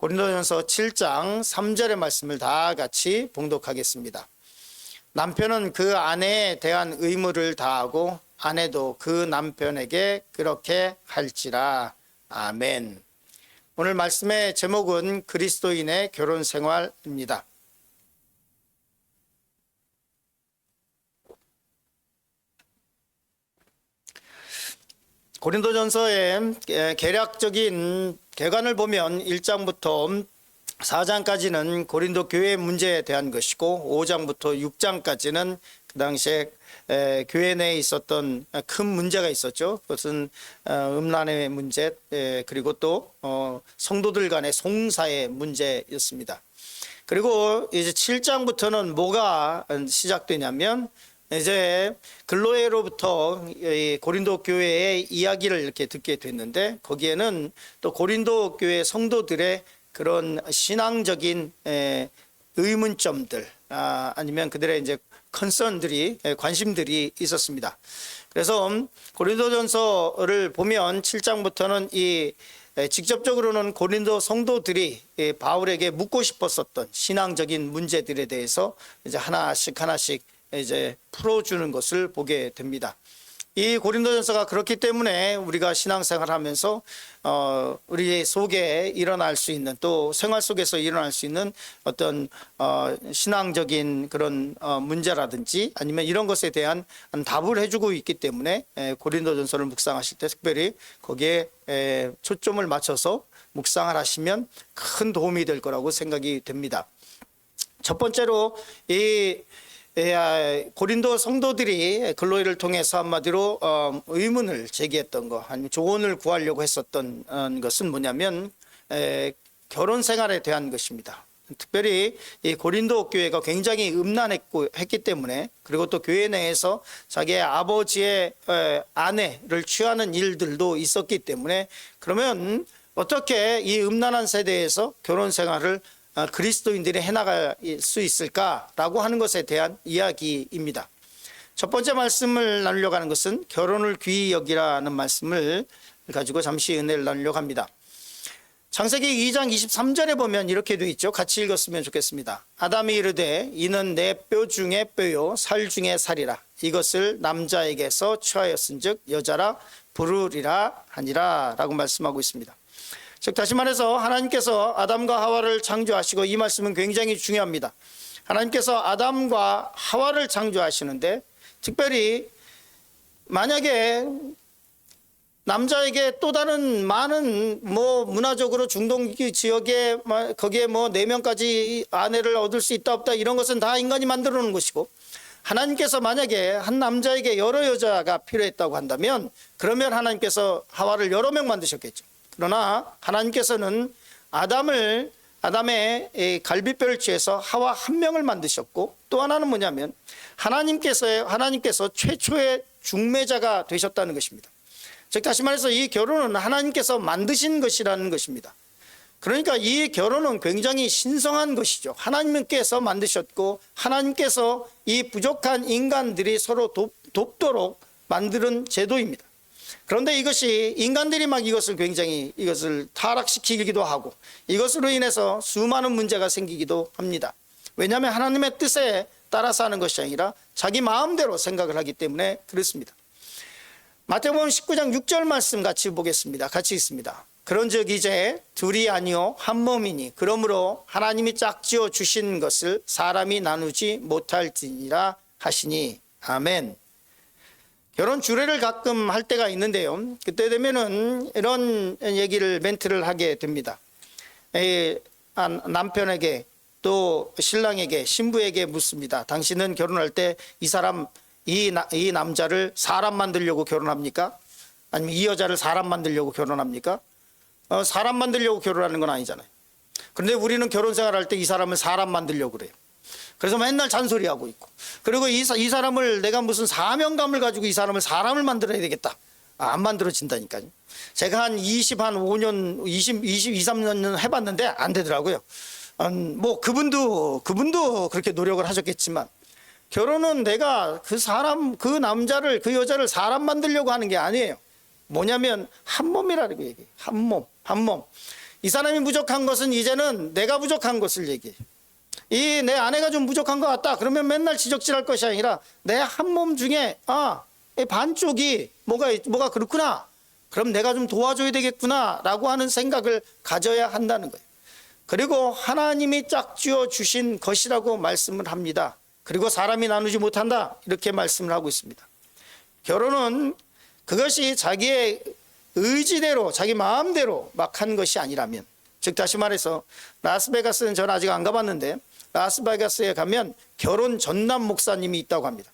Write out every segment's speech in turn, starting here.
고린도전서 7장 3절의 말씀을 다 같이 봉독하겠습니다. 남편은 그 아내에 대한 의무를 다하고 아내도 그 남편에게 그렇게 할지라. 아멘. 오늘 말씀의 제목은 그리스도인의 결혼 생활입니다. 고린도전서의 개략적인 개관을 보면 1장부터 4장까지는 고린도 교회 문제에 대한 것이고 5장부터 6장까지는 그 당시에 교회 내에 있었던 큰 문제가 있었죠. 그것은 음란의 문제, 그리고 또 성도들 간의 송사의 문제였습니다. 그리고 이제 7장부터는 뭐가 시작되냐면 이제 글로에로부터 고린도 교회의 이야기를 이렇게 듣게 됐는데, 거기에는 또 고린도 교회 성도들의 그런 신앙적인 의문점들, 아니면 그들의 이제 컨선들이, 관심들이 있었습니다. 그래서 고린도전서를 보면 7장부터는 이 직접적으로는 고린도 성도들이 바울에게 묻고 싶었었던 신앙적인 문제들에 대해서 이제 하나씩 이제 풀어주는 것을 보게 됩니다. 이 고린도전서가 그렇기 때문에 우리가 신앙생활하면서 우리 속에 일어날 수 있는, 또 생활 속에서 일어날 수 있는 어떤 신앙적인 그런 문제라든지 아니면 이런 것에 대한 답을 해주고 있기 때문에 고린도전서를 묵상하실 때 특별히 거기에 초점을 맞춰서 묵상을 하시면 큰 도움이 될 거라고 생각이 됩니다. 첫 번째로 이 고린도 성도들이 글로이를 통해서 한마디로 의문을 제기했던 것, 아니면 조언을 구하려고 했었던 것은 뭐냐면 결혼 생활에 대한 것입니다. 특별히 이 고린도 교회가 굉장히 음란했기 때문에, 그리고 또 교회 내에서 자기의 아버지의 아내를 취하는 일들도 있었기 때문에, 그러면 어떻게 이 음란한 세대에서 결혼 생활을 그리스도인들이 해나갈 수 있을까라고 하는 것에 대한 이야기입니다. 첫 번째 말씀을 나누려고 하는 것은 결혼을 귀히 여기라는 말씀을 가지고 잠시 은혜를 나누려고 합니다. 창세기 2장 23절에 보면 이렇게 되어 있죠. 같이 읽었으면 좋겠습니다. 아담이 이르되 이는 내 뼈 중에 뼈요 살 중에 살이라. 이것을 남자에게서 취하였은즉 여자라 부르리라 하니라 라고 말씀하고 있습니다. 즉 다시 말해서 하나님께서 아담과 하와를 창조하시고, 이 말씀은 굉장히 중요합니다. 하나님께서 아담과 하와를 창조하시는데, 특별히 만약에 남자에게 또 다른 많은 문화적으로 중동 지역에 거기에 4명까지 아내를 얻을 수 있다 없다 이런 것은 다 인간이 만들어 놓은 것이고, 하나님께서 만약에 한 남자에게 여러 여자가 필요했다고 한다면 그러면 하나님께서 하와를 여러 명 만드셨겠죠. 그러나 하나님께서는 아담의 갈비뼈를 취해서 하와 한 명을 만드셨고, 또 하나는 뭐냐면 하나님께서 최초의 중매자가 되셨다는 것입니다. 즉 다시 말해서 이 결혼은 하나님께서 만드신 것이라는 것입니다. 그러니까 이 결혼은 굉장히 신성한 것이죠. 하나님께서 만드셨고, 하나님께서 이 부족한 인간들이 서로 돕도록 만드는 제도입니다. 그런데 이것이 인간들이 막 이것을 타락시키기도 하고, 이것으로 인해서 수많은 문제가 생기기도 합니다. 왜냐하면 하나님의 뜻에 따라서 하는 것이 아니라 자기 마음대로 생각을 하기 때문에 그렇습니다. 마태복음 19장 6절 말씀 같이 보겠습니다. 같이 읽습니다. 그런즉 이제 둘이 아니요 한 몸이니 그러므로 하나님이 짝지어 주신 것을 사람이 나누지 못할지니라 하시니. 아멘. 결혼 주례를 가끔 할 때가 있는데요, 그때 되면은 이런 멘트를 하게 됩니다. 남편에게 또 신랑에게, 신부에게 묻습니다. 당신은 결혼할 때 이 남자를 사람 만들려고 결혼합니까? 아니면 이 여자를 사람 만들려고 결혼합니까? 사람 만들려고 결혼하는 건 아니잖아요. 그런데 우리는 결혼 생활할 때 이 사람을 사람 만들려고 그래요. 그래서 맨날 잔소리하고 있고, 그리고 이 사람을 내가 무슨 사명감을 가지고 이 사람을 사람을 만들어야 되겠다. 안 만들어진다니까요. 제가 한 23년 해봤는데 안 되더라고요. 그분도 그렇게 노력을 하셨겠지만, 결혼은 내가 그 남자를, 그 여자를 사람 만들려고 하는 게 아니에요. 뭐냐면 한 몸이라고 얘기해요. 한 몸. 이 사람이 부족한 것은 이제는 내가 부족한 것을 얘기해요. 이 내 아내가 좀 부족한 것 같다. 그러면 맨날 지적질할 것이 아니라 내 한 몸 중에 이 반쪽이 뭐가 그렇구나. 그럼 내가 좀 도와줘야 되겠구나 라고 하는 생각을 가져야 한다는 거예요. 그리고 하나님이 짝지어 주신 것이라고 말씀을 합니다. 그리고 사람이 나누지 못한다 이렇게 말씀을 하고 있습니다. 결혼은 그것이 자기의 의지대로 자기 마음대로 막 한 것이 아니라면, 즉 다시 말해서 라스베가스는 저는 아직 안 가봤는데 라스베가스에 가면 결혼 전담 목사님이 있다고 합니다.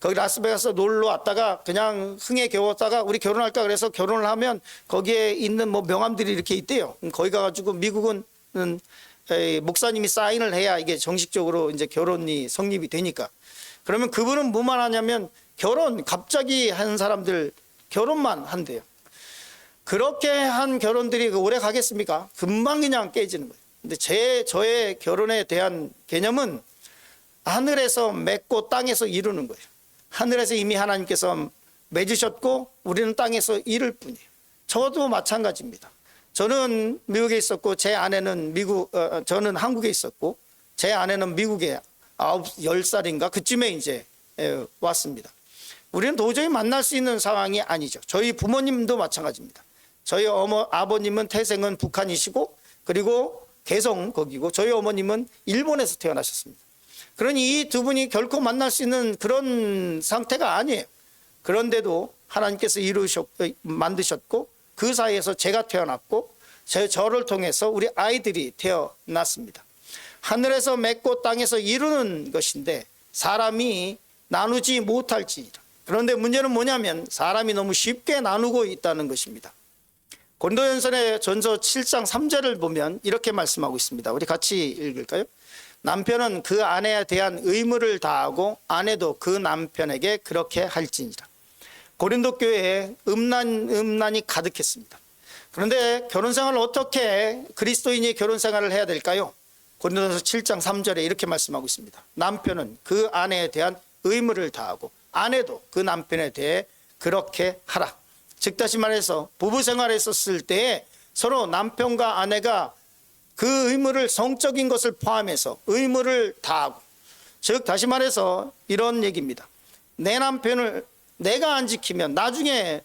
거기 라스베가스 놀러 왔다가 그냥 흥에 겨웠다가 우리 결혼할까 그래서 결혼을 하면 거기에 있는 뭐 명함들이 이렇게 있대요. 거기 가가지고 미국은 목사님이 사인을 해야 이게 정식적으로 이제 결혼이 성립이 되니까. 그러면 그분은 뭐만 하냐면 갑자기 한 사람들 결혼만 한대요. 그렇게 한 결혼들이 오래 가겠습니까? 금방 그냥 깨지는 거예요. 근데 저의 결혼에 대한 개념은 하늘에서 맺고 땅에서 이루는 거예요. 하늘에서 이미 하나님께서 맺으셨고 우리는 땅에서 이룰 뿐이에요. 저도 마찬가지입니다. 저는 미국에 있었고 제 아내는 저는 한국에 있었고 제 아내는 미국에 10살인가 그쯤에 이제 왔습니다. 우리는 도저히 만날 수 있는 상황이 아니죠. 저희 부모님도 마찬가지입니다. 저희 아버님은 태생은 북한이시고 그리고 개성 거기고 저희 어머님은 일본에서 태어나셨습니다. 그러니 이 두 분이 결코 만날 수 있는 그런 상태가 아니에요. 그런데도 하나님께서 만드셨고 그 사이에서 제가 태어났고 저를 통해서 우리 아이들이 태어났습니다. 하늘에서 맺고 땅에서 이루는 것인데 사람이 나누지 못할지니라. 그런데 문제는 뭐냐면 사람이 너무 쉽게 나누고 있다는 것입니다. 고린도전서 7장 3절을 보면 이렇게 말씀하고 있습니다. 우리 같이 읽을까요? 남편은 그 아내에 대한 의무를 다하고 아내도 그 남편에게 그렇게 할지니라. 고린도 교회에 음란이 가득했습니다. 그런데 결혼생활을 어떻게 그리스도인이 결혼생활을 해야 될까요? 고린도전서 7장 3절에 이렇게 말씀하고 있습니다. 남편은 그 아내에 대한 의무를 다하고 아내도 그 남편에 대해 그렇게 하라. 즉 다시 말해서 부부생활에 있었을 때 서로 남편과 아내가 그 의무를 성적인 것을 포함해서 의무를 다하고, 즉 다시 말해서 이런 얘기입니다. 내 남편을 내가 안 지키면 나중에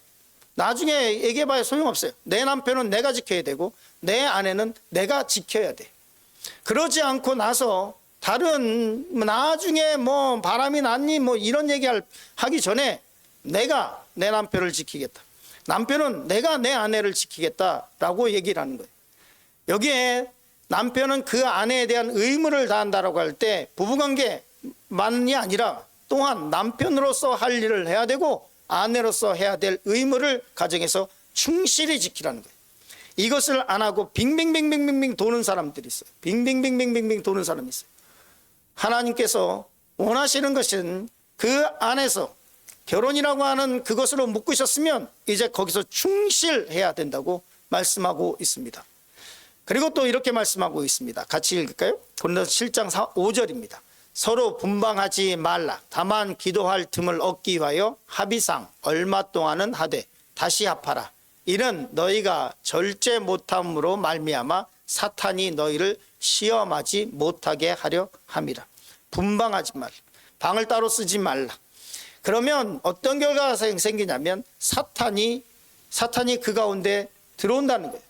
얘기해봐야 소용없어요. 내 남편은 내가 지켜야 되고 내 아내는 내가 지켜야 돼. 그러지 않고 나서 다른 나중에 뭐 바람이 났니 뭐 이런 얘기 하기 전에 내가 내 남편을 지키겠다. 남편은 내가 내 아내를 지키겠다라고 얘기를 하는 거예요. 여기에 남편은 그 아내에 대한 의무를 다한다라고 할 때 부부관계만이 아니라 또한 남편으로서 할 일을 해야 되고 아내로서 해야 될 의무를 가정에서 충실히 지키라는 거예요. 이것을 안 하고 빙빙빙빙빙 도는 사람들이 있어요. 빙빙빙빙빙 도는 사람이 있어요. 하나님께서 원하시는 것은 그 안에서 결혼이라고 하는 그것으로 묶으셨으면 이제 거기서 충실해야 된다고 말씀하고 있습니다. 그리고 또 이렇게 말씀하고 있습니다. 같이 읽을까요? 고린도서 7장 5절입니다. 서로 분방하지 말라. 다만 기도할 틈을 얻기 위하여 합의상 얼마 동안은 하되 다시 합하라. 이는 너희가 절제 못함으로 말미암아 사탄이 너희를 시험하지 못하게 하려 함이라. 분방하지 말라. 방을 따로 쓰지 말라. 그러면 어떤 결과가 생기냐면 사탄이 그 가운데 들어온다는 거예요.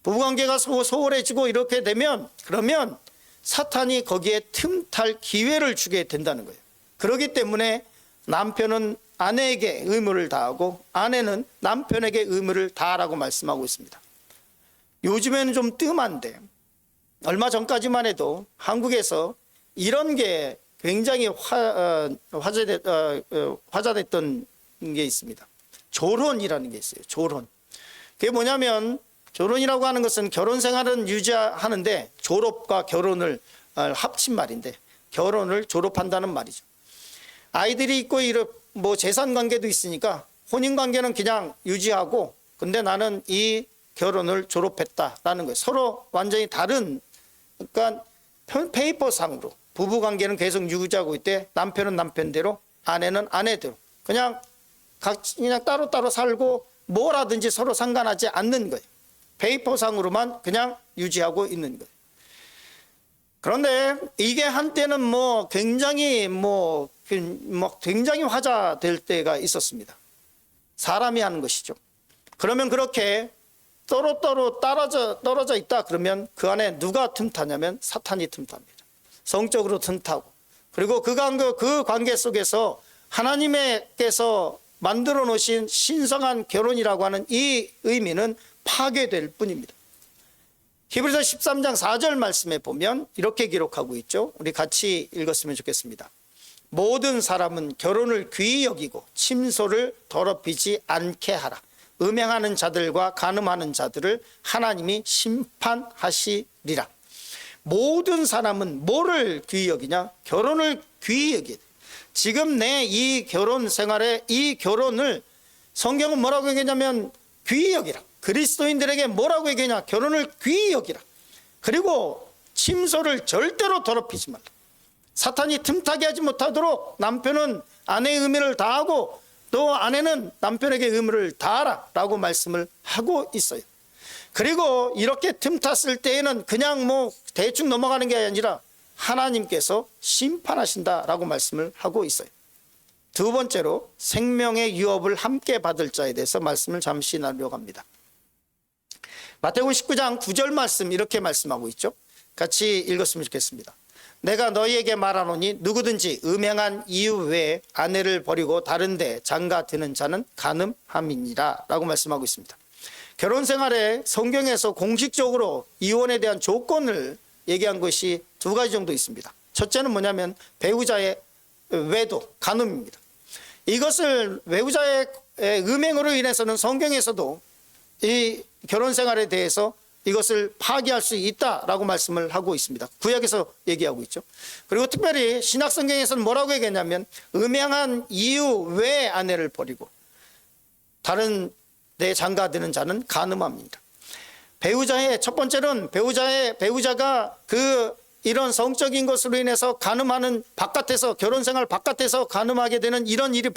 부부관계가 소홀해지고 이렇게 되면 그러면 사탄이 거기에 틈탈 기회를 주게 된다는 거예요. 그렇기 때문에 남편은 아내에게 의무를 다하고 아내는 남편에게 의무를 다하라고 말씀하고 있습니다. 요즘에는 좀 뜸한데 얼마 전까지만 해도 한국에서 이런 게 굉장히 화제됐던 게 있습니다. 조론이라는 게 있어요. 조론. 그게 뭐냐면 조론이라고 하는 것은 결혼 생활은 유지하는데 졸업과 결혼을 합친 말인데 결혼을 졸업한다는 말이죠. 아이들이 있고 뭐 재산 관계도 있으니까 혼인 관계는 그냥 유지하고 근데 나는 이 결혼을 졸업했다라는 거예요. 서로 완전히 다른 그러니까 페이퍼상으로 부부 관계는 계속 유지하고 있대. 남편은 남편대로 아내는 아내대로 그냥 따로따로 살고 뭐라든지 서로 상관하지 않는 거예요. 페이퍼상으로만 그냥 유지하고 있는 거예요. 그런데 이게 한때는 굉장히 굉장히 화제될 때가 있었습니다. 사람이 하는 것이죠. 그러면 그렇게 떨어져 있다 그러면 그 안에 누가 틈타냐면 사탄이 틈탑니다. 성적으로 틈타고, 그리고 그 관계 속에서 하나님께서 만들어 놓으신 신성한 결혼이라고 하는 이 의미는 파괴될 뿐입니다. 히브리서 13장 4절 말씀에 보면 이렇게 기록하고 있죠. 우리 같이 읽었으면 좋겠습니다. 모든 사람은 결혼을 귀히 여기고 침소를 더럽히지 않게 하라. 음행하는 자들과 간음하는 자들을 하나님이 심판하시리라. 모든 사람은 뭐를 귀히 여기냐? 결혼을 귀히 여기다. 지금 내 이 결혼 생활에 이 결혼을 성경은 뭐라고 얘기하냐면 귀히 여기라. 그리스도인들에게 뭐라고 얘기하냐? 결혼을 귀히 여기라. 그리고 침소를 절대로 더럽히지 말라. 사탄이 틈타게 하지 못하도록 남편은 아내의 의무를 다하고 또 아내는 남편에게 의무를 다하라 라고 말씀을 하고 있어요. 그리고 이렇게 틈탔을 때에는 그냥 대충 넘어가는 게 아니라 하나님께서 심판하신다라고 말씀을 하고 있어요. 두 번째로 생명의 유업을 함께 받을 자에 대해서 말씀을 잠시 나누려고 합니다. 마태복음 19장 9절 말씀 이렇게 말씀하고 있죠. 같이 읽었으면 좋겠습니다. 내가 너희에게 말하노니 누구든지 음행한 이유 외에 아내를 버리고 다른 데 장가 드는 자는 간음함이니라 라고 말씀하고 있습니다. 결혼 생활에 성경에서 공식적으로 이혼에 대한 조건을 얘기한 것이 두 가지 정도 있습니다. 첫째는 뭐냐면 배우자의 외도, 간음입니다. 이것을 배우자의 음행으로 인해서는 성경에서도 이 결혼 생활에 대해서 이것을 파기할 수 있다라고 말씀을 하고 있습니다. 구약에서 얘기하고 있죠. 그리고 특별히 신약성경에서는 뭐라고 얘기했냐면 음행한 이유 외에 아내를 버리고 다른 데 장가드는 자는 간음합니다. 배우자의 첫 번째는 배우자가 이런 성적인 것으로 인해서 간음하는 바깥에서 결혼 생활 바깥에서 간음하게 되는 이런 일이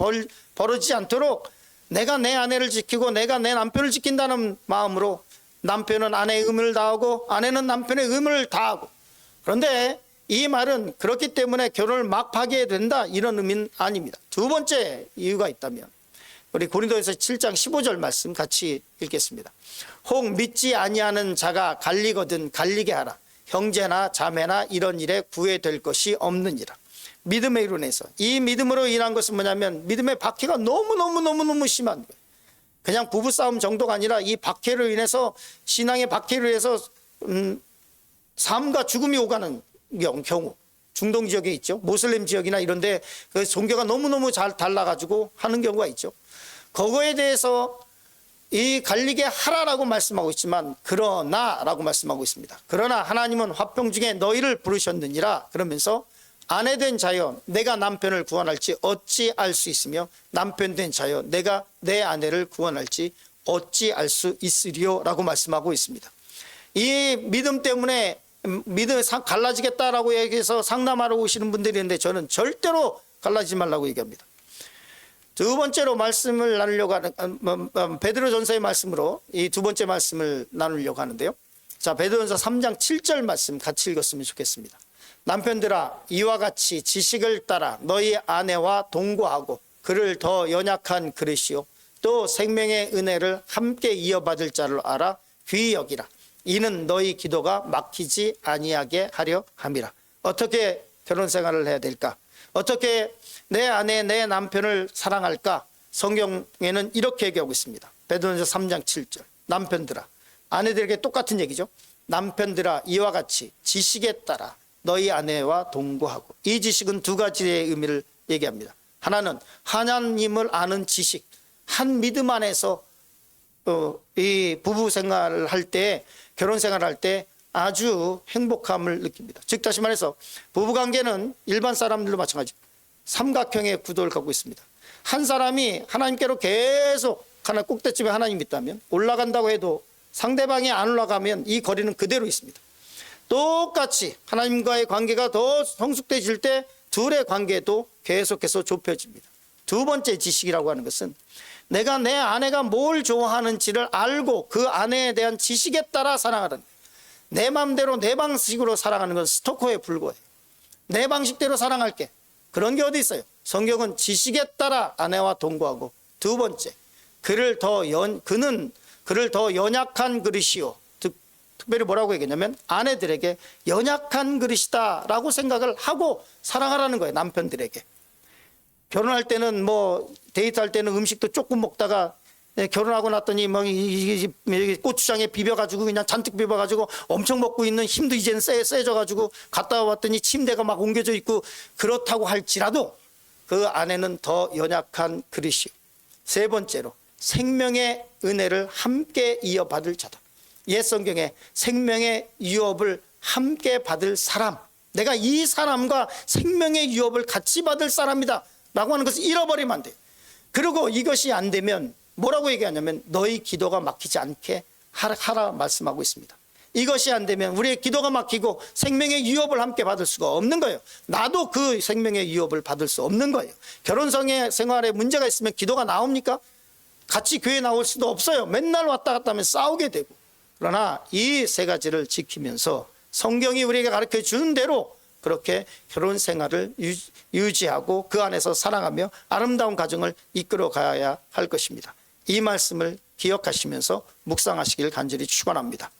벌어지지 않도록 내가 내 아내를 지키고 내가 내 남편을 지킨다는 마음으로 남편은 아내의 의무를 다하고 아내는 남편의 의무를 다하고, 그런데 이 말은 그렇기 때문에 결혼을 막 파기해야 된다 이런 의미는 아닙니다. 두 번째 이유가 있다면 우리 고린도전서 7장 15절 말씀 같이 읽겠습니다. 혹 믿지 아니하는 자가 갈리거든 갈리게 하라. 형제나 자매나 이런 일에 구애될 것이 없느니라. 믿음에 이론에서 이 믿음으로 인한 것은 뭐냐면 믿음의 박해가 너무너무 심한 거예요. 그냥 부부싸움 정도가 아니라 이 박해로 인해서 신앙의 박해로 인해서 삶과 죽음이 오가는 경우, 중동 지역에 있죠. 모슬림 지역이나 이런 데 그 종교가 너무너무 잘 달라가지고 하는 경우가 있죠. 그거에 대해서 이 갈리게 하라라고 말씀하고 있지만 그러나라고 말씀하고 있습니다. 그러나 하나님은 화평 중에 너희를 부르셨느니라 그러면서 아내 된 자여 내가 남편을 구원할지 어찌 알 수 있으며 남편 된 자여 내가 내 아내를 구원할지 어찌 알 수 있으리요 라고 말씀하고 있습니다. 이 믿음 때문에 믿음이 갈라지겠다라고 얘기해서 상담하러 오시는 분들이 있는데 저는 절대로 갈라지지 말라고 얘기합니다. 두 번째로 말씀을 나누려고 하는 베드로전서의 말씀으로 이 두 번째 말씀을 나누려고 하는데요. 자, 베드로전서 3장 7절 말씀 같이 읽었으면 좋겠습니다. 남편들아 이와 같이 지식을 따라 너희 아내와 동거하고 그를 더 연약한 그릇이요 또 생명의 은혜를 함께 이어받을 자를 알아 귀히 여기라. 이는 너희 기도가 막히지 아니하게 하려 함이라. 어떻게 결혼 생활을 해야 될까? 어떻게 내 아내 내 남편을 사랑할까? 성경에는 이렇게 얘기하고 있습니다. 베드로전서 3장 7절. 남편들아, 아내들에게 똑같은 얘기죠. 남편들아 이와 같이 지식에 따라 너희 아내와 동거하고. 이 지식은 두 가지의 의미를 얘기합니다. 하나는 하나님을 아는 지식, 한 믿음 안에서 이 부부 생활을 할 때, 결혼 생활을 할 때 아주 행복함을 느낍니다. 즉 다시 말해서 부부관계는 일반 사람들도 마찬가지 삼각형의 구도를 갖고 있습니다. 한 사람이 하나님께로 계속 하나 꼭대집에 하나님이 있다면 올라간다고 해도 상대방이 안 올라가면 이 거리는 그대로 있습니다. 똑같이 하나님과의 관계가 더 성숙해질 때 둘의 관계도 계속해서 좁혀집니다. 두 번째 지식이라고 하는 것은 내가 내 아내가 뭘 좋아하는지를 알고 그 아내에 대한 지식에 따라 사랑하는 거예요. 내 마음대로 내 방식으로 사랑하는 건 스토커에 불과해요. 내 방식대로 사랑할게. 그런 게 어디 있어요? 성경은 지식에 따라 아내와 동거하고, 두 번째, 그는 그를 더 연약한 그릇이요. 특별히 뭐라고 얘기했냐면 아내들에게 연약한 그릇이다라고 생각을 하고 사랑하라는 거예요. 남편들에게. 결혼할 때는 뭐 데이트할 때는 음식도 조금 먹다가 결혼하고 났더니 막 고추장에 비벼가지고 그냥 잔뜩 비벼가지고 엄청 먹고 있는 힘도 이제는 세져가지고 갔다 왔더니 침대가 막 옮겨져 있고, 그렇다고 할지라도 그 아내는 더 연약한 그릇이. 세 번째로 생명의 은혜를 함께 이어받을 자다. 옛 성경에 생명의 유업을 함께 받을 사람, 내가 이 사람과 생명의 유업을 같이 받을 사람이다 라고 하는 것을 잃어버리면 안 돼요. 그리고 이것이 안 되면 뭐라고 얘기하냐면 너희 기도가 막히지 않게 하라 말씀하고 있습니다. 이것이 안 되면 우리의 기도가 막히고 생명의 유업을 함께 받을 수가 없는 거예요. 나도 그 생명의 유업을 받을 수 없는 거예요. 결혼성의 생활에 문제가 있으면 기도가 나옵니까? 같이 교회 나올 수도 없어요. 맨날 왔다 갔다 하면 싸우게 되고. 그러나 이 세 가지를 지키면서 성경이 우리에게 가르쳐 주는 대로 그렇게 결혼 생활을 유지하고 그 안에서 사랑하며 아름다운 가정을 이끌어 가야 할 것입니다. 이 말씀을 기억하시면서 묵상하시길 간절히 축원합니다.